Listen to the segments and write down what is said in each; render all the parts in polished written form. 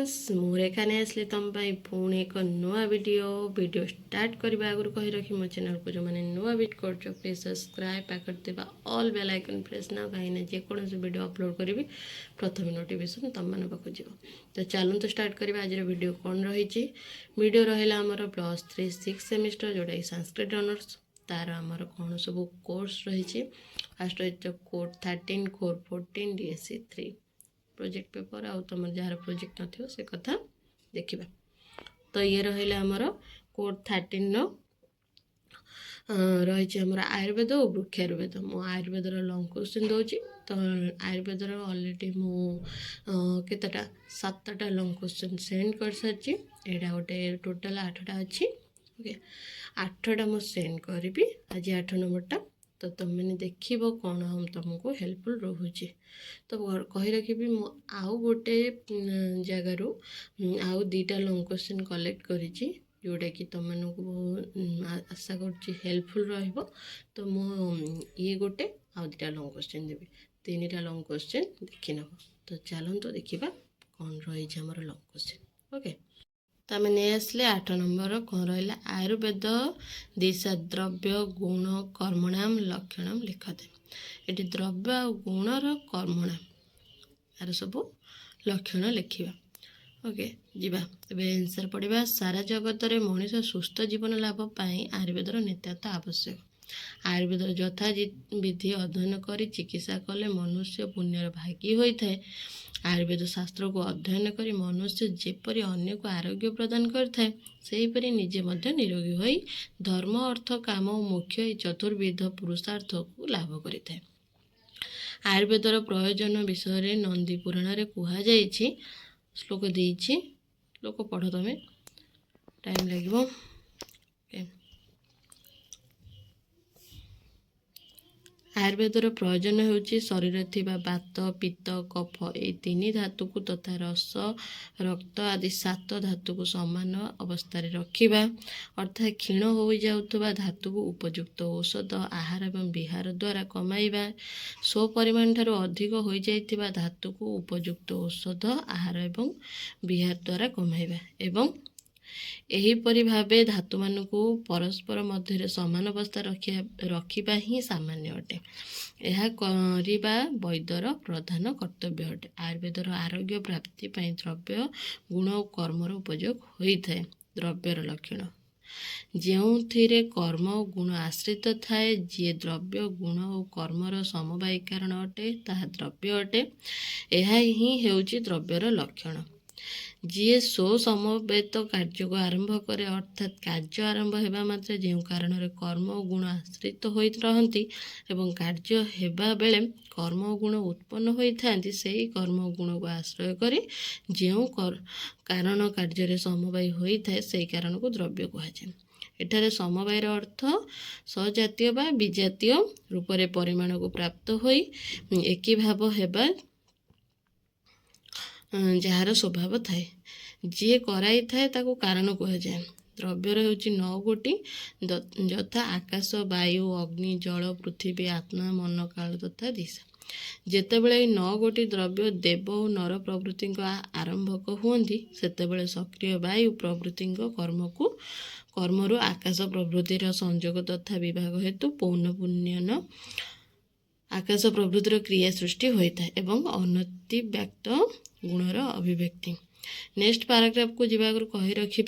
Friends मुरेखा ने आसली तुम पुणी एक नुआ वीडियो स्टार्ट करने आगुरी कही रखी मो चैनल को जो मैंने नुआ विजिट कर प्लीज सब्सक्राइब पाकर ऑल बेल आइकन प्रेस ना कहीं जेकोसी वीडियो अपलोड करी प्रथम नोटिफिकेशन तुम मान पाक जीव तो चलूँ तो स्टार्ट करवा आज वीडियो कौन रही वीडियो रहा आमर +3 6 सेमिस्टर जोटा कि संस्कृत ऑनर्स तार आमर कौन सब कोर्स रही फास्ट रही code 13 core 14 DSC 3 project paper आउ तुम जार प्रोजेक्ट न से कथा देखा तो ये रहा आमर कोड 13 रही आमर आयुर्वेद और वृक्षायुर्वेद मो आयुर्वेदर लंग क्वेश्चन दूसरी तो आयुर्वेदर अलरेडी मुझेटा 7टा लंग क्वेश्चन सेंड कर सारी यहाँ गोटे टोटाल 8टा अच्छी ओके 8टा मुझे सेंड करी आज 8 नंबरटा तो तुमने देख कौन हम तुमको हेल्पफुल रोचे तो कही रखी आउ गोटे जगार आउ 2टा लंग क्वेश्चन कलेक्ट करी जोटा कि तुमको आशा कर हेल्पफुल रहिबो तो ये गोटे आउ 2टा लंग क्वेश्चन देवी 3टा लंग क्वेश्चन देखी नब तो चलूँ तो देखा कौन रही आमर लंग क्वेश्चन ओके तो आम नहीं आसले 8 नंबर कौन रहा आयुर्वेद दिशा द्रव्य गुण कर्मणाम लक्षण लिखते ये द्रव्य आ गुणर कर्मणाम यार सब लक्षण लिखा ओके जीवा ए आंसर पढ़ा सारा जगत में मनीष सुस्थ जीवन लाभ पाई आयुर्वेदर नितांत आवश्यक आयुर्वेद यथा विधि अध्ययन कर चिकित्सा कले मनुष्य पुण्यर भागी होता है आयुर्वेद शास्त्र को अध्ययन कर मनुष्य जेपरी अन्य को आरोग्य प्रदान करता है सेहीपरि निजे मध्य निरोगी होई धर्म अर्थ काम और मुख्य ये चतुर्विध पुरुषार्थ को लाभ करिଥାଏ आयुर्वेदर प्रयोजन विषय नंदी पुराण रे कुहा जाइछि श्लोक देइछि श्लोक पढ़ तमें टाइम लगिबो आयुर्वेदर प्रयोजन होउछि शरीर थिबा बात पित्त कफ ये 3 धातु को तथा रस रक्त आदि 7 धातु को समान अवस्था रखिबा अर्थात क्षीण हो जाउथबा धातु को उपयुक्त औषध आहार एवं विहार द्वारा कमाइबा सो परिमाण ठारो अधिक हो जाइथिबा धातु को उपयुक्त औषध आहार एवं विहार द्वारा कमाइबा एवं एहीपरि भावे धातु मानकु परस्पर मध्य समान अवस्था रखिबा ही सामान्य अटे यह करिबा वैद्यर प्रधान कर्तव्य अटे आयुर्वेदर आरोग्य प्राप्ति पाई द्रव्य गुण और कर्मर उपयोग होइथाय द्रव्यर लक्षण जो कर्म और गुण आश्रित थाए जी द्रव्य गुण और कर्मर समवायी कारण अटे ताहा द्रव्य अटे यह ही हेउची द्रव्यर लक्षण जी सो समवेत कार्य को आरंभ करे अर्थात कार्य आरंभ होगा मात्रे जो कारण कर्म और गुण आश्रित हो रहती एवं कार्य हेबा बेले कर्म और गुण उत्पन्न होता से कर्म और गुण को आश्रय करे जो कारण कार्य समवायी होता है से कारण को द्रव्य कहुए एठारे समवायर अर्थ सजातीय बा विजातीय रूप से परिमाण को प्राप्त होई एकी भाव हेबा जार स्वभाव थाए जी कराई थाए ताको कारण कहुए द्रव्यर होची 9 गोटी यथा आकाश वायु अग्नि जल पृथ्वी आत्मा मन काल तथा दिशा जेतेबेले 9 गोटी द्रव्य देव और नर प्रवृत्ति आरंभक हुंदी सेतेबेले सक्रिय वायु प्रवृत्ति कर्म को कर्मरु आकाश प्रवृत्तिर संयोग तथा विभाग हेतु पौन पुण्यन आकाश प्रवृत्तिर क्रिया सृष्टि होता है एवं अनति व्यक्त गुणर अभिव्यक्ति नेक्स्ट पैराग्राफ को जीवा कही रखी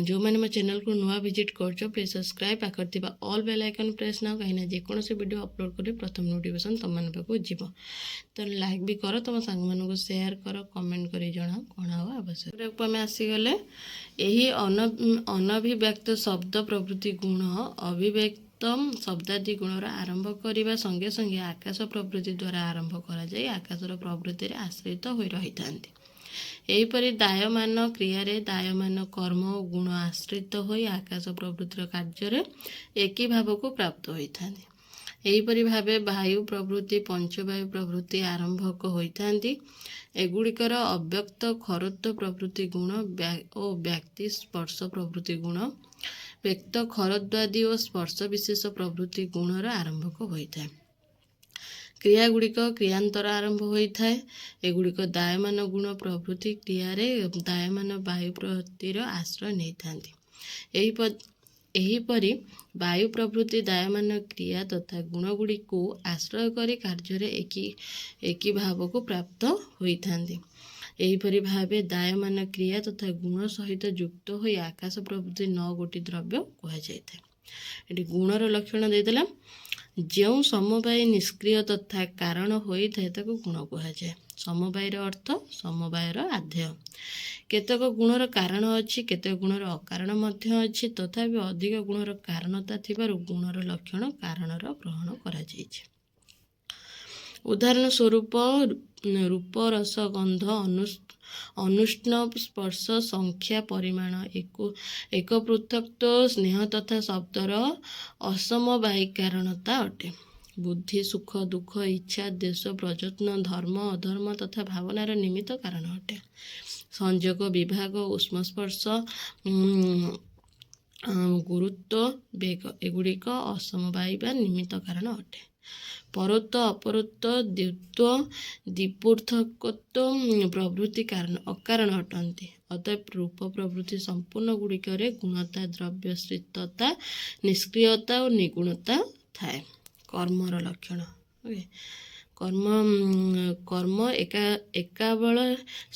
जो मैंने मो चैनल को नुआ विजिट कर प्लीज सब्सक्राइब पाकर ऑल बेल आइकन प्रेस ना कहीं जेकोसी वीडियो अपलोड कर प्रथम नोटिफिकेशन तुम मान पाक जीव तो लाइक भी कर तुम सांग मान शेयर कर कमेंट कर जना कौन आवश्यक आम आसीगले यही अनभिव्यक्त शब्द प्रवृत्ति गुण अभिव्यक्त शब्दादि गुणर आरंभ करने संगे संगे आकाश प्रवृत्ति द्वारा आरंभ कर आकाशर प्रवृत्ति आश्रित हो रही था यहीपरि दायमान क्रिया दायमान कर्म और गुण आश्रित हो आकाश प्रवृत्तिर कार्य एक भाव को प्राप्त होता है यहीपरि भावे वायु प्रवृत्ति पंचवायु प्रवृत्ति आरंभक होता एगुड़िकर अव्यक्त खरत्व प्रवृत्ति गुण और व्यक्ति स्पर्श प्रवृत्ति गुण व्यक्त खरद्वादी और स्पर्श विशेष प्रवृत्ति गुणर आरंभक होता है କ୍ରିୟାଗୁଡ଼ିକ କ୍ରିୟାନ୍ତର ଆରମ୍ଭ ହୋଇଥାଏ। ଏଗୁଡ଼ିକ ଦାୟମାନ ଗୁଣ ପ୍ରଭୃତି କ୍ରିୟାରେ ଦାୟମାନ ବାୟୁ ପ୍ରବୃତ୍ତିର ଆଶ୍ରୟ ନେଇଥାନ୍ତି। ଏହିପରି ବାୟୁ ପ୍ରଭୃତି ଦାୟମାନ କ୍ରିୟା ତଥା ଗୁଣଗୁଡ଼ିକୁ ଆଶ୍ରୟ କରି କାର୍ଯ୍ୟରେ ଏକୀଭାବକୁ ପ୍ରାପ୍ତ ହୋଇଥାନ୍ତି। ଏହିପରି ଭାବେ ଦାୟମାନ କ୍ରିୟା ତଥା ଗୁଣ ସହିତ ଯୁକ୍ତ ହୋଇ ଆକାଶ ପ୍ରଭୃତି 9 ଦ୍ରବ୍ୟ କୁହାଯାଇଥାଏ। ଏଠି ଗୁଣର ଲକ୍ଷଣ ଦେଇଦେଲା। ଯେଉଁ ସମବାୟୀ ନିଷ୍କ୍ରିୟ ତଥା କାରଣ ହୋଇଥାଏ ତାକୁ ଗୁଣ କୁହାଯାଏ। ସମବାୟୀର ଅର୍ଥ ସମବାୟର ଆଧେୟ। କେତେକ ଗୁଣର କାରଣ ଅଛି, କେତେକ ଗୁଣର ଅକାରଣ ମଧ୍ୟ ଅଛି। ତଥାପି ଅଧିକ ଗୁଣର କାରଣତା ଥିବାରୁ ଗୁଣର ଲକ୍ଷଣ କାରଣର ଗ୍ରହଣ କରାଯାଇଛି। ଉଦାହରଣ ସ୍ୱରୂପ ରୂପ, ରସ, ଗନ୍ଧ, ଅନୁଷ୍ଣ, ସ୍ପର୍ଶ, ସଂଖ୍ୟା, ପରିମାଣ, ଏକ ପୃଥକ୍ତ୍ୱ, ସ୍ନେହ ତଥା ଶବ୍ଦର ଅସମବାୟୀ କାରଣତା ଅଟେ। ବୁଦ୍ଧି, ସୁଖ, ଦୁଃଖ, ଇଚ୍ଛା, ଦ୍ୱେଷ, ପ୍ରଯତ୍ନ, ଧର୍ମ, ଅଧର୍ମ ତଥା ଭାବନାର ନିମିତ୍ତ କାରଣ ଅଟେ। ସଂଯୋଗ, ବିଭାଗ, ଉଷ୍ମସ୍ପର୍ଶ, ଗୁରୁତ୍ୱ, ବେଗ ଏଗୁଡ଼ିକ ଅସମବାୟୀ ବା ନିମିତ୍ତ କାରଣ ଅଟେ। ପରୋକ୍ତ, ଅପରୋକ୍ତ, ଦ୍ୱିତ୍ୱ, ଦ୍ୱିପୃଥକତ୍ୱ ପ୍ରଭୃତି ଅକାରଣ ଅଟନ୍ତି। ଅତଏବ ରୂପ ପ୍ରଭୃତି ସମ୍ପୂର୍ଣ୍ଣ ଗୁଡ଼ିକରେ ଗୁଣତା, ଦ୍ରବ୍ୟଶ୍ରିତତା, ନିଷ୍କ୍ରିୟତା ଓ ନିଗୁଣତା ଥାଏ। କର୍ମର ଲକ୍ଷଣ। କର୍ମ ଏକାବଳ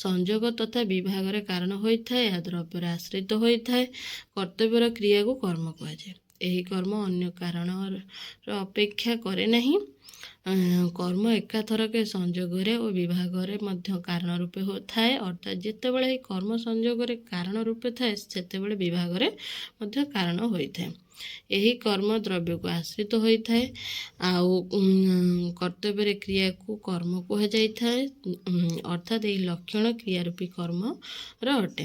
ସଂଯୋଗ ତଥା ବିଭାଗରେ କାରଣ ହୋଇଥାଏ। ଏହା ଦ୍ରବ୍ୟରେ ଆଶ୍ରିତ ହୋଇଥାଏ। କର୍ତ୍ତବ୍ୟର କ୍ରିୟାକୁ କର୍ମ କୁହାଯାଏ। ଏହି କର୍ମ ଅନ୍ୟ କାରଣର ଅପେକ୍ଷା କରେ ନାହିଁ। କର୍ମ ଏକାଥରକେ ସଂଯୋଗରେ ଓ ବିଭାଗରେ ମଧ୍ୟ କାରଣ ରୂପେ ଥାଏ। ଅର୍ଥାତ୍ ଯେତେବେଳେ ଏହି କର୍ମ ସଂଯୋଗରେ କାରଣ ରୂପେ ଥାଏ ସେତେବେଳେ ବିଭାଗରେ ମଧ୍ୟ କାରଣ ହୋଇଥାଏ। ଏହି କର୍ମ ଦ୍ରବ୍ୟକୁ ଆଶ୍ରିତ ହୋଇଥାଏ। ଆଉ କର୍ତ୍ତବ୍ୟରେ କ୍ରିୟାକୁ କର୍ମ କୁହାଯାଇଥାଏ। ଅର୍ଥାତ୍ ଏହି ଲକ୍ଷଣ କ୍ରିୟାରୂପୀ କର୍ମର ଅଟେ।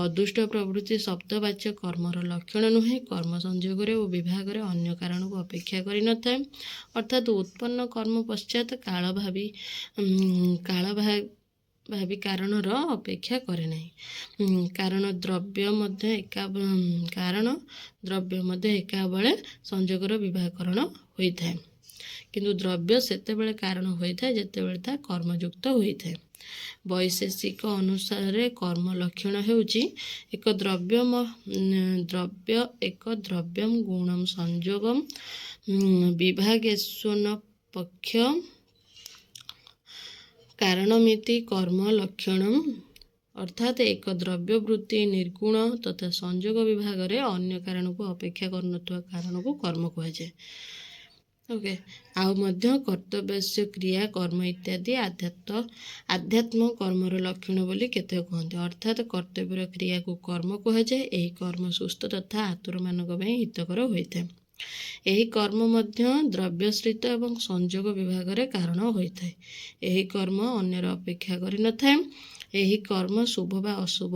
ଅଦୃଷ୍ଟ ପ୍ରଭୃତି ଶବ୍ଦବାଚ୍ୟ କର୍ମର ଲକ୍ଷଣ ନୁହେଁ। କର୍ମ ସଂଯୋଗରେ ଓ ବିଭାଗରେ ଅନ୍ୟ କାରଣକୁ ଅପେକ୍ଷା କରିନଥାଏ। ଅର୍ଥାତ୍ ଉତ୍ପନ୍ନ କର୍ମ ପଶ୍ଚାତ୍ କାଳ ଭାବି କାରଣର ଅପେକ୍ଷା କରେ ନାହିଁ। କାରଣ ଦ୍ରବ୍ୟ ମଧ୍ୟ ଏକାବେଳେ ସଂଯୋଗର ବିଭାଗକରଣ ହୋଇଥାଏ। କିନ୍ତୁ ଦ୍ରବ୍ୟ ସେତେବେଳେ କାରଣ ହୋଇଥାଏ ଯେତେବେଳେ ତାହା କର୍ମଯୁକ୍ତ ହୋଇଥାଏ। ବୈଶେଷିକ ଅନୁସାରେ କର୍ମ ଲକ୍ଷଣ ହେଉଛି ଏକ ଦ୍ରବ୍ୟମ୍ ଗୁଣମ୍ ସଂଯୋଗମ୍ ବିଭାଗେଶ୍ୱନ ପକ୍ଷ କାରଣମିତି କର୍ମ ଲକ୍ଷଣମ୍। ଅର୍ଥାତ୍ ଏକ ଦ୍ରବ୍ୟ ବୃତ୍ତି ନିର୍ଗୁଣ ତଥା ସଂଯୋଗ ବିଭାଗରେ ଅନ୍ୟ କାରଣକୁ ଅପେକ୍ଷା କରୁନଥିବା କାରଣକୁ କର୍ମ କୁହାଯାଏ। ଆଉ ମଧ୍ୟ କର୍ତ୍ତବ୍ୟସ୍ୟ କ୍ରିୟା, କର୍ମ ଇତ୍ୟାଦି ଆଧ୍ୟାତ୍ମ କର୍ମର ଲକ୍ଷଣ ବୋଲି କେତେକ କହନ୍ତି। ଅର୍ଥାତ୍ କର୍ତ୍ତବ୍ୟର କ୍ରିୟାକୁ କର୍ମ କୁହାଯାଏ। ଏହି କର୍ମ ସୁସ୍ଥ ତଥା ଆତୁରମାନଙ୍କ ପାଇଁ ହିତକର ହୋଇଥାଏ। ଏହି କର୍ମ ମଧ୍ୟ ଦ୍ରବ୍ୟଶ୍ରିତ ଏବଂ ସଂଯୋଗ ବିଭାଗରେ କାରଣ ହୋଇଥାଏ। ଏହି କର୍ମ ଅନ୍ୟର ଅପେକ୍ଷା କରିନଥାଏ। ଏହି କର୍ମ ଶୁଭ ବା ଅଶୁଭ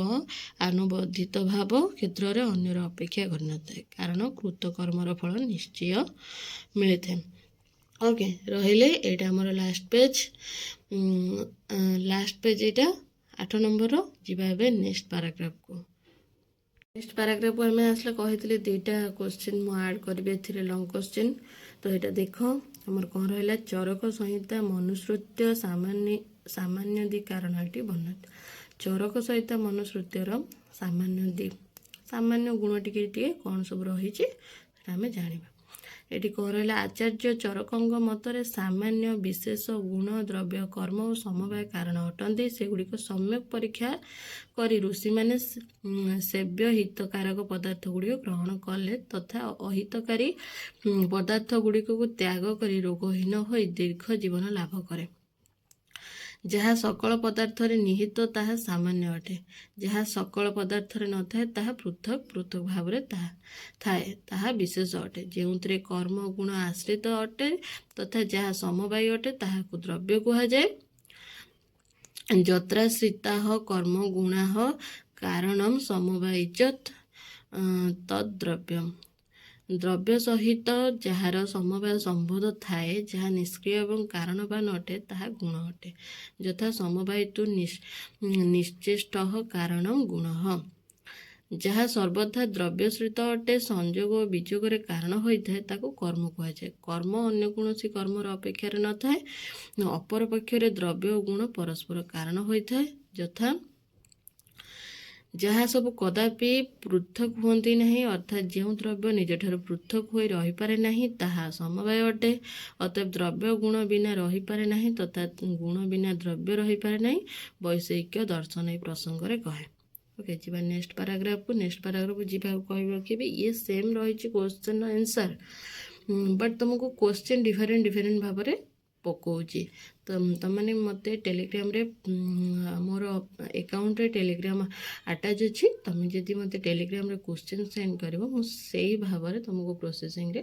ଆନୁବର୍ଦ୍ଧିତ ଭାବ କ୍ଷେତ୍ରରେ ଅନ୍ୟର ଅପେକ୍ଷା କରିନଥାଏ। କାରଣ କୃତ କର୍ମର ଫଳ ନିଶ୍ଚୟ ମିଳିଥାଏ। ରହିଲେ ଏଇଟା ଆମର ଲାଷ୍ଟ ପେଜ୍ ଏଇଟା 8 ନମ୍ବରର। ଯିବା ଏବେ ନେକ୍ସଟ ପାରାଗ୍ରାଫକୁ। ନେକ୍ସଟ ପାରାଗ୍ରାଫକୁ ଆମେ ଆସିଲେ କହିଥିଲି 2ଟା କ୍ୱେଶ୍ଚିନ୍ ମୁଁ ଆଡ଼୍ କରିବି ଏଥିରେ, ଲଙ୍ଗ କ୍ୱେଶ୍ଚିନ୍। ତ ଏଇଟା ଦେଖ ଆମର କ'ଣ ରହିଲା। ଚରକ ସଂହିତା ମନୁଶ୍ରୁତ୍ୟ ସାମାନ୍ୟଦି କାରଣ ଏଠି ବର୍ଣ୍ଣିତ। ଚରକ ସଂହିତା ମନୁଶ୍ରୁତ୍ୟର ସାମାନ୍ୟ ଗୁଣ ଟିକେ କ'ଣ ସବୁ ରହିଛି ସେଟା ଆମେ ଜାଣିବା। ଏଠି କ'ଣ ରହିଲା। ଆଚାର୍ଯ୍ୟ ଚରକଙ୍କ ମତରେ ସାମାନ୍ୟ ବିଶେଷ ଗୁଣ ଦ୍ରବ୍ୟ କର୍ମ ଓ ସମବାୟ କାରଣ ଅଟନ୍ତି। ସେଗୁଡ଼ିକ ସମ୍ୟକ୍ ପରୀକ୍ଷା କରି ଋଷିମାନେ ସେବ୍ୟ ହିତକାରକ ପଦାର୍ଥ ଗୁଡ଼ିକ ଗ୍ରହଣ କଲେ ତଥା ଅହିତକାରୀ ପଦାର୍ଥ ଗୁଡ଼ିକକୁ ତ୍ୟାଗ କରି ରୋଗହୀନ ହୋଇ ଦୀର୍ଘ ଜୀବନ ଲାଭ କରେ। ଯାହା ସକଳ ପଦାର୍ଥରେ ନିହିତ ତାହା ସାମାନ୍ୟ ଅଟେ। ଯାହା ସକଳ ପଦାର୍ଥରେ ନଥାଏ ତାହା ପୃଥକ୍ ଭାବରେ ଥାଏ ତାହା ବିଶେଷ ଅଟେ। ଯେଉଁଥିରେ କର୍ମ ଗୁଣ ଆଶ୍ରିତ ଅଟେ ତଥା ଯାହା ସମବାୟୀ ଅଟେ ତାହାକୁ ଦ୍ରବ୍ୟ କୁହାଯାଏ। ଯତ୍ରାଶ୍ରିତାଃ କର୍ମ ଗୁଣାଃ କାରଣମ୍ ସମବାୟିଚ ତଦ୍ଦ୍ରବ୍ୟମ୍। ଦ୍ରବ୍ୟ ସହିତ ଯାହାର ସମବାୟ ସମ୍ବନ୍ଧ ଥାଏ, ଯାହା ନିଷ୍କ୍ରିୟ ଏବଂ କାରଣବାନ ଅଟେ ତାହା ଗୁଣ ଅଟେ। ଯଥା ସମବାୟିତୁ ନିଶ୍ଚେଷ୍ଟଃ କାରଣମ୍ ଗୁଣଃ। ଯାହା ସର୍ବଥା ଦ୍ରବ୍ୟଶ୍ରିତ ଅଟେ ସଂଯୋଗ ଓ ବିଯୋଗରେ କାରଣ ହୋଇଥାଏ ତାକୁ କର୍ମ କୁହାଯାଏ। କର୍ମ ଅନ୍ୟ କୌଣସି କର୍ମର ଅପେକ୍ଷାରେ ନଥାଏ। ଅପରପକ୍ଷରେ ଦ୍ରବ୍ୟ ଓ ଗୁଣ ପରସ୍ପର କାରଣ ହୋଇଥାଏ। ଯଥା ଯାହା ସବୁ କଦାପି ପୃଥକ ହୁଅନ୍ତି ନାହିଁ, ଅର୍ଥାତ୍ ଯେଉଁ ଦ୍ରବ୍ୟ ନିଜଠାରୁ ପୃଥକ ହୋଇ ରହିପାରେ ନାହିଁ ତାହା ସମବାୟ ଅଟେ। ଅତଏବ ଦ୍ରବ୍ୟ ଗୁଣ ବିନା ରହିପାରେ ନାହିଁ ତଥା ଗୁଣ ବିନା ଦ୍ରବ୍ୟ ରହିପାରେ ନାହିଁ, ବୈଷୟିକ ଦର୍ଶନ ଏହି ପ୍ରସଙ୍ଗରେ କହେ। ଓକେ, ଯିବା ନେକ୍ସଟ ପାରାଗ୍ରାଫକୁ। ନେକ୍ସଟ ପାରାଗ୍ରାଫକୁ ଯିବାକୁ କହିବ କି ଇଏ ସେମ୍ ରହିଛି କ୍ୱେଶ୍ଚନ୍ ଆନ୍ସର୍, ବଟ୍ ତୁମକୁ କ୍ୱେଶ୍ଚନ୍ ଡିଫରେଣ୍ଟ ଭାବରେ ପକାଉଛି। ତ ତୁମମାନେ ମୋତେ ଟେଲିଗ୍ରାମରେ ମୋର ଆକାଉଣ୍ଟରେ ଟେଲିଗ୍ରାମ ଆଟାଚ୍ ଅଛି। ତୁମେ ଯଦି ମୋତେ ଟେଲିଗ୍ରାମରେ କ୍ୱେଶ୍ଚନ୍ ସେଣ୍ଡ କରିବ ମୁଁ ସେଇ ଭାବରେ ତୁମକୁ ପ୍ରୋସେସିଂରେ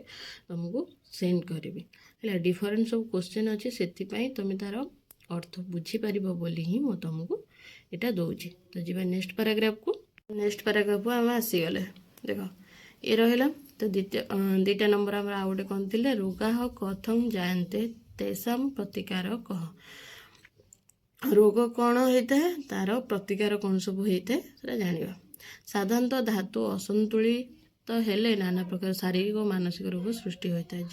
ତୁମକୁ ସେଣ୍ଡ କରିବି ହେଲା। ଡିଫରେଣ୍ଟ ସବୁ କ୍ୱେଶ୍ଚନ୍ ଅଛି, ସେଥିପାଇଁ ତୁମେ ତା'ର ଅର୍ଥ ବୁଝିପାରିବ ବୋଲି ହିଁ ମୁଁ ତୁମକୁ ଏଇଟା ଦେଉଛି। ତ ଯିବା ନେକ୍ସଟ ପାରାଗ୍ରାଫକୁ। ନେକ୍ସଟ ପାରାଗ୍ରାଫକୁ ଆମେ ଆସିଗଲେ। ଦେଖ ଇଏ ରହିଲା। ତ ଦୁଇଟା ନମ୍ବର ଆମର ଆଉ ଗୋଟେ କ'ଣ ଥିଲେ, ରୋଗାଃ କଥଂ ଜାୟନ୍ତେ ତେଷାଂ ପ୍ରତିକାର କହ। ରୋଗ କ'ଣ ହେଇଥାଏ, ତା'ର ପ୍ରତିକାର କ'ଣ ସବୁ ହେଇଥାଏ ସେଟା ଜାଣିବା। ସାଧାରଣତଃ ଧାତୁ ଅସନ୍ତୁଳିତ ହେଲେ ନାନା ପ୍ରକାର ଶାରୀରିକ ଓ ମାନସିକ ରୋଗ ସୃଷ୍ଟି ହୋଇଥାଏ।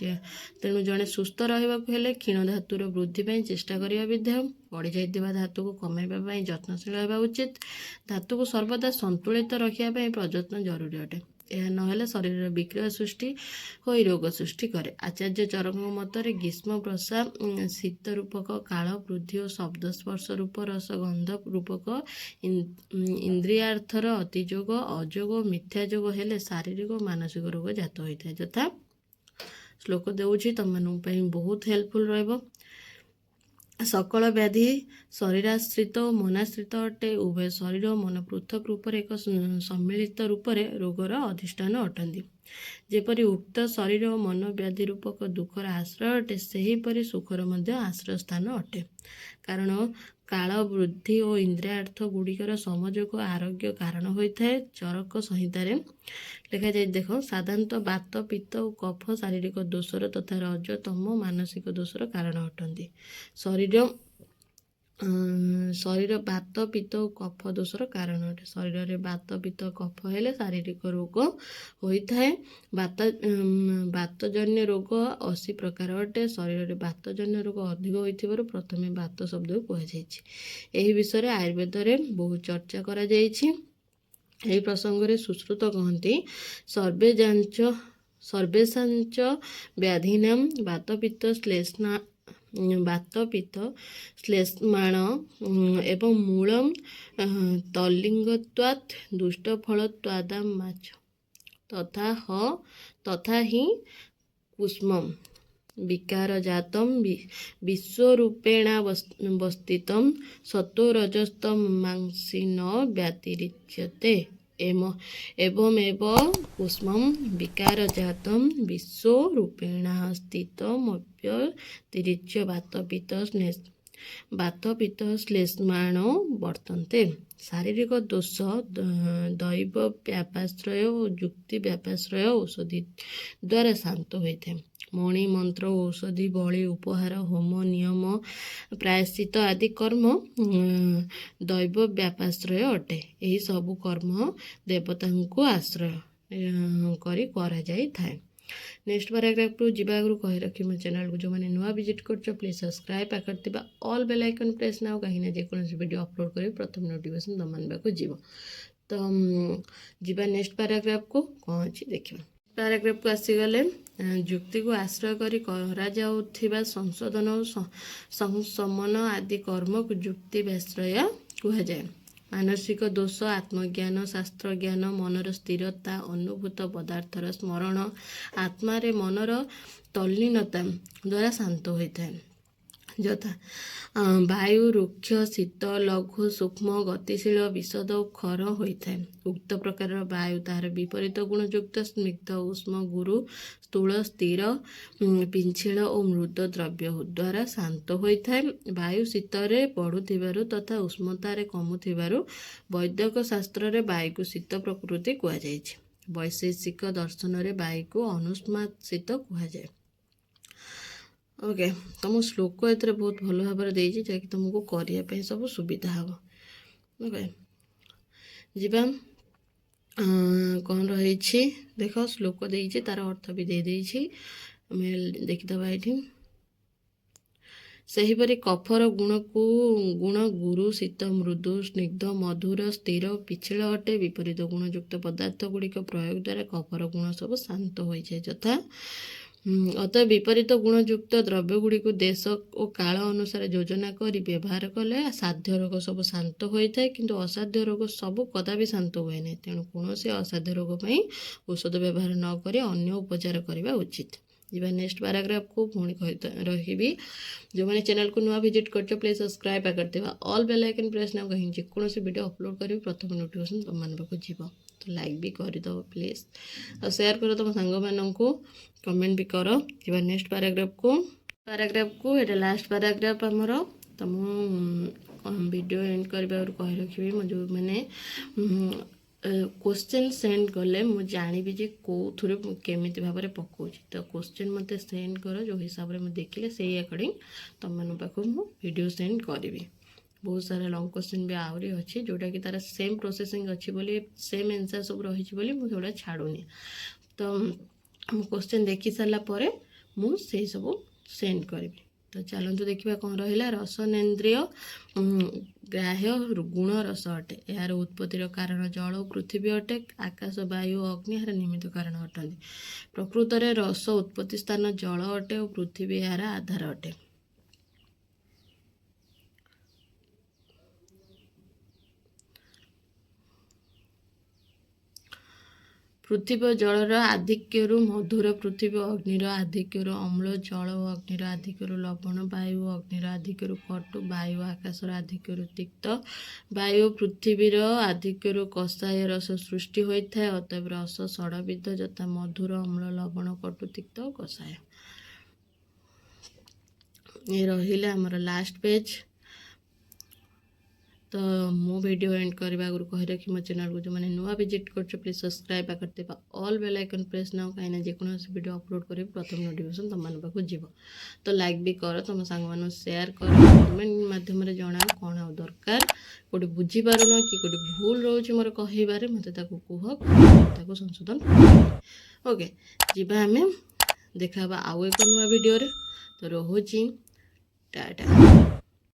ତେଣୁ ଜଣେ ସୁସ୍ଥ ରହିବାକୁ ହେଲେ କ୍ଷୀଣ ଧାତୁର ବୃଦ୍ଧି ପାଇଁ ଚେଷ୍ଟା କରିବା ବିଧେୟ। ବଢ଼ିଯାଇଥିବା ଧାତୁକୁ କମାଇବା ପାଇଁ ଯତ୍ନଶୀଳ ହେବା ଉଚିତ। ଧାତୁକୁ ସର୍ବଦା ସନ୍ତୁଳିତ ରଖିବା ପାଇଁ ପ୍ରଯତ୍ନ ଜରୁରୀ ଅଟେ। ଏହା ନହେଲେ ଶରୀରରେ ବିକ୍ରିୟ ସୃଷ୍ଟି ହୋଇ ରୋଗ ସୃଷ୍ଟି କରେ। ଆଚାର୍ଯ୍ୟ ଚରକଙ୍କ ମତରେ ଗ୍ରୀଷ୍ମ ବର୍ଷା ଶୀତ ରୂପକ କାଳ ବୃଦ୍ଧି ଓ ଶବ୍ଦ ସ୍ପର୍ଶ ରୂପ ରସ ଗନ୍ଧ ରୂପକ ଇନ୍ଦ୍ରିୟାର୍ଥର ଅତିଯୋଗ ଅଯୋଗ ମିଥ୍ୟା ଯୋଗ ହେଲେ ଶାରୀରିକ ଓ ମାନସିକ ରୋଗ ଜାତ ହୋଇଥାଏ। ଯଥା ଶ୍ଲୋକ ଦେଉଛି, ତମମାନଙ୍କ ପାଇଁ ବହୁତ ହେଲ୍ପଫୁଲ୍ ରହିବ। ସକଳ ବ୍ୟାଧି ଶରୀରାଶ୍ରିତ ଓ ମନାଶ୍ରିତ ଅଟେ। ଉଭୟ ଶରୀର ଓ ମନ ପୃଥକ ରୂପରେ ଏକ ସମ୍ମିଳିତ ରୂପରେ ରୋଗର ଅଧିଷ୍ଠାନ ଅଟନ୍ତି। ଯେପରି ଉକ୍ତ ଶରୀର ଓ ମନ ବ୍ୟାଧି ରୂପକ ଦୁଃଖର ଆଶ୍ରୟ ଅଟେ, ସେହିପରି ସୁଖର ମଧ୍ୟ ଆଶ୍ରୟ ସ୍ଥାନ ଅଟେ। କାରଣ କାଳ ବୃଦ୍ଧି ଓ ଇନ୍ଦ୍ରିୟାର୍ଥ ଗୁଡ଼ିକର ସମଯୋଗ ଆରୋଗ୍ୟ କାରଣ ହୋଇଥାଏ। ଚରକ ସଂହିତାରେ ଲେଖାଯାଇ ଦେଖ, ସାଧାରଣତଃ ବାତ ପିତ୍ତ ଓ କଫ ଶାରୀରିକ ଦୋଷର ତଥା ରଜ ତମ ମାନସିକ ଦୋଷର କାରଣ ଅଟନ୍ତି। ଶରୀର ବାତ ପିତ୍ତ ଓ କଫ ଦୋଷର କାରଣ ଅଟେ। ଶରୀରରେ ବାତ ପିତ୍ତ କଫ ହେଲେ ଶାରୀରିକ ରୋଗ ହୋଇଥାଏ। ବାତଜନ୍ୟ ରୋଗ 80 ପ୍ରକାର ଅଟେ। ଶରୀରରେ ବାତଜନ୍ୟ ରୋଗ ଅଧିକ ହୋଇଥିବାରୁ ପ୍ରଥମେ ବାତ ଶବ୍ଦକୁ କୁହାଯାଇଛି। ଏହି ବିଷୟରେ ଆୟୁର୍ବେଦରେ ବହୁ ଚର୍ଚ୍ଚା କରାଯାଇଛି। ଏହି ପ୍ରସଙ୍ଗରେ ସୁଶ୍ରୁତ କହନ୍ତି, ସର୍ବେଷାଞ୍ଚ ବ୍ୟାଧିନାଂ ବାତପିତ୍ତ ଶ୍ଲେଷ୍ମାଣ ଏବଂ ମୂଳଂ ତଲ୍ଲିଙ୍ଗତ୍ୱାତ୍ ଦୁଷ୍ଟଫଳତ୍ୱାଦାମାଚ ତଥା ହି କୁଷ୍ମମ୍ ବିକାରଜାତಂ ବିଶ୍ୱରୂପେଣାବସ୍ଥିତଂ ସତ୍ତ୍ୱରଜସ୍ତମ ମାଂସୀ ନ ବ୍ୟତିରିଚ୍ୟତେ। ଏବମେବ କୁଷ୍ମଂ ବିକାରଜାତଂ ବିଶ୍ୱରୂପେଣାସ୍ଥିତମବ୍ୟତିରିଚ୍ୟ ବାତପିତ୍ତ ଶ୍ଲେଷ୍ମାଣୋ ବର୍ତ୍ତନ୍ତେ। ଶାରୀରିକ ଦୋଷ ଦୈବ ବ୍ୟାପାଶ୍ରୟ ଓ ଯୁକ୍ତି ବ୍ୟାପାଶ୍ରୟ ଔଷଧି ଦ୍ୱାରା ଶାନ୍ତ ହୋଇଥାଏ। ମଣି ମନ୍ତ୍ର ଔଷଧି ବଳି ଉପହାର ହୋମ ନିୟମ ପ୍ରାୟଶ୍ଚିତ ଆଦି କର୍ମ ଦୈବ ବ୍ୟାପାଶ୍ରୟ ଅଟେ। ଏହି ସବୁ କର୍ମ ଦେବତାଙ୍କୁ ଆଶ୍ରୟ କରି କରାଯାଇଥାଏ। ନେକ୍ସଟ ପାରାଗ୍ରାଫକୁ ଯିବା ଆଗରୁ କହି ରଖି ମୋ ଚ୍ୟାନେଲକୁ ଯେଉଁମାନେ ନୂଆ ଭିଜିଟ୍ କରୁଛ ପ୍ଲିଜ୍ ସବସ୍କ୍ରାଇବ୍ ପାଖରେ ଥିବା all bell icon press now, କାହିଁକିନା ଯେକୌଣସି ଭିଡ଼ିଓ ଅପଲୋଡ଼ କରିବି ପ୍ରଥମ ନୋଟିଫିକେସନ୍ ତୁମମାନଙ୍କ ପାଖକୁ ଯିବ। ତ ଯିବା ନେକ୍ସଟ ପାରାଗ୍ରାଫକୁ, କ'ଣ ଅଛି ଦେଖିବା। ପାରାଗ୍ରାଫକୁ ଆସିଗଲେ, ଯୁକ୍ତିକୁ ଆଶ୍ରୟ କରି କରାଯାଉଥିବା ସଂଶୋଧନ ଓ ସଂଶମନ ଆଦି କର୍ମକୁ ଯୁକ୍ତି ବ୍ୟାଶ୍ରୟ କୁହାଯାଏ। ମାନସିକ ଦୋଷ ଆତ୍ମଜ୍ଞାନ ଶାସ୍ତ୍ରଜ୍ଞାନ ମନର ସ୍ଥିରତା ଅନୁଭୂତ ପଦାର୍ଥର ସ୍ମରଣ ଆତ୍ମାରେ ମନର ତଲ୍ଲୀନତା ଦ୍ୱାରା ଶାନ୍ତ ହୋଇଥାଏ। ଯଥା ବାୟୁ ରୁକ୍ଷ ଶୀତ ଲଘୁ ସୂକ୍ଷ୍ମ ଗତିଶୀଳ ବିଶଦ ଓ ଖର ହୋଇଥାଏ। ଉକ୍ତ ପ୍ରକାରର ବାୟୁ ତାହାର ବିପରୀତ ଗୁଣଯୁକ୍ତ ସ୍ନିଗ୍ଧ ଉଷ୍ମ ଗୁରୁ ସ୍ଥୂଳ ସ୍ଥିର ପିଞ୍ଛିଳ ଓ ମୃଦ ଦ୍ରବ୍ୟ ଦ୍ୱାରା ଶାନ୍ତ ହୋଇଥାଏ। ବାୟୁ ଶୀତରେ ବଢ଼ୁଥିବାରୁ ତଥା ଉଷ୍ମତାରେ କମୁଥିବାରୁ ବୈଦ୍ୟକ ଶାସ୍ତ୍ରରେ ବାୟୁକୁ ଶୀତ ପ୍ରକୃତି କୁହାଯାଇଛି। ବୈଶେଷିକ ଦର୍ଶନରେ ବାୟୁକୁ ଅନୁଷ୍ମାସିତ କୁହାଯାଏ। ଓକେ, ତୁମ ଶ୍ଲୋକ ଏଥିରେ ବହୁତ ଭଲ ଭାବରେ ଦେଇଛି, ଯାହାକି ତୁମକୁ କରିବା ପାଇଁ ସବୁ ସୁବିଧା ହେବ। ଓକେ, ଯିବା କ'ଣ ରହିଛି ଦେଖ ଶ୍ଲୋକ ଦେଇଛି, ତାର ଅର୍ଥ ବି ଦେଇଦେଇଛି। ଆମେ ଦେଖିଦେବା ଏଇଠି। ସେହିପରି କଫର ଗୁଣ ଗୁରୁ, ଶୀତ, ମୃଦୁ, ସ୍ନିଗ୍ଧ, ମଧୁର, ସ୍ଥିର, ପିଛଳ ଅଟେ। ବିପରୀତ ଗୁଣଯୁକ୍ତ ପଦାର୍ଥ ଗୁଡ଼ିକ ପ୍ରୟୋଗ ଦ୍ୱାରା କଫର ଗୁଣ ସବୁ ଶାନ୍ତ ହୋଇଯାଏ। ଯଥା ଅତଃ ବିପରୀତ ଗୁଣଯୁକ୍ତ ଦ୍ରବ୍ୟ ଗୁଡ଼ିକୁ ଦେଶ ଓ କାଳ ଅନୁସାରେ ଯୋଜନା କରି ବ୍ୟବହାର କଲେ ସାଧ୍ୟ ରୋଗ ସବୁ ଶାନ୍ତ ହୋଇଥାଏ, କିନ୍ତୁ ଅସାଧ୍ୟ ରୋଗ ସବୁ କଦାପି ଶାନ୍ତ ହୁଏ ନାହିଁ। ତେଣୁ କୌଣସି ଅସାଧ୍ୟ ରୋଗ ପାଇଁ ଔଷଧ ବ୍ୟବହାର ନ କରି ଅନ୍ୟ ଉପଚାର କରିବା ଉଚିତ। ଯିବା ନେକ୍ସଟ ପାରାଗ୍ରାଫକୁ। ପୁଣି ରହିବି, ଯେଉଁମାନେ ଚ୍ୟାନେଲକୁ ନୂଆ ଭିଜିଟ୍ କରିଛ ପ୍ଲିଜ୍ ସବସ୍କ୍ରାଇବ୍ କରିଦେବା, ଅଲ୍ ବେଲ୍ ଆଇକନ୍ ପ୍ରେସ୍ ନ କାହିଁକି ଯେକୌଣସି ଭିଡ଼ିଓ ଅପଲୋଡ଼ କରିବି ପ୍ରଥମେ ନୋଟିଫିକେସନ୍ ତୁମମାନଙ୍କ ପାଖକୁ ଯିବ। ତ ଲାଇକ୍ ବି କରିଦେବ ପ୍ଲିଜ୍, ଆଉ ସେୟାର କର ତୁମ ସାଙ୍ଗମାନଙ୍କୁ, କମେଣ୍ଟ ବି କର। ଯିବା ନେକ୍ସଟ ପାରାଗ୍ରାଫକୁ। ଏଇଟା ଲାଷ୍ଟ ପାରାଗ୍ରାଫ ଆମର। ତ ମୁଁ ଭିଡ଼ିଓ ଏଣ୍ଡ କରିବା ଆଗରୁ କହି ରଖିବି, ମୁଁ ଯେଉଁମାନେ क्वेश्चन सेंड कले मु जानिबी जे कोथुरे केमिति भाबरे पकाउछि। तो क्वेश्चन मते सेंड कर, जो हिसाब रे मैं देखिले सेही अकॉर्डिंग तुम मन पाखु मु वीडियो सेंड करिवि। बहुत सारा लॉन्ग क्वेश्चन भी आउरी अछि, जोटा कि तार सेम प्रोसेसिंग अछि बोली, सेम आंसर सब रही बोली मु जोड़ा छाड़ुनी। तो मु क्वेश्चन देखि सारा परे मु सेही सब सेंड करिवि। तो चलतु देखा कौन रहा। रसनेन्द्रिय ग्राह्य गुण रस अटे, यार उत्पत्तिर कारण जल और पृथ्वी अटे। आकाश, वायु, अग्नि यार निमित्त कारण अटंती। प्रकृत में रस उत्पत्ति स्थान जल अटे और पृथ्वी यार आधार अटे। पृथ्वी जलर आधिक्यु मधुर, पृथ्वी अग्निर आधिक्यु अम्ल, जल और अग्निर आधिक्यु लवण, वायु अग्निर आधिक्यु कटु, वायु आकाशर आधिक्यु तिक्त, वायु पृथ्वीर आधिक्यु कषाय रस सृष्टि होता है। अतएव रस षडविध यथा मधुर, अम्ल, लवण, कटु, तिक्त और कषाय। ये रहिला हमर लास्ट पेज। तो मो वीडियो एंड करने आगुरी कही रखी मो चैनल को जो मैंने नुआ विजिट कर प्लीज सब्सक्राइब करते ऑल बेल आइकन प्रेस ना कहीं जेकोसी वीडियो अपलोड करें प्रथम नोटिफिकेशन तुम मन पाक जीव। तो लाइक भी कर, तुम सांग मान शेयर कर, कमेंट माध्यम जना कौन आ दरकार, कौटे बुझीपार न कि कौटे भूल रोचे मोर कहबारे मत कुह संशोधन। ओके जीवा आम देखा आउ एक नुआ वीडियो। तो रोची टाटा।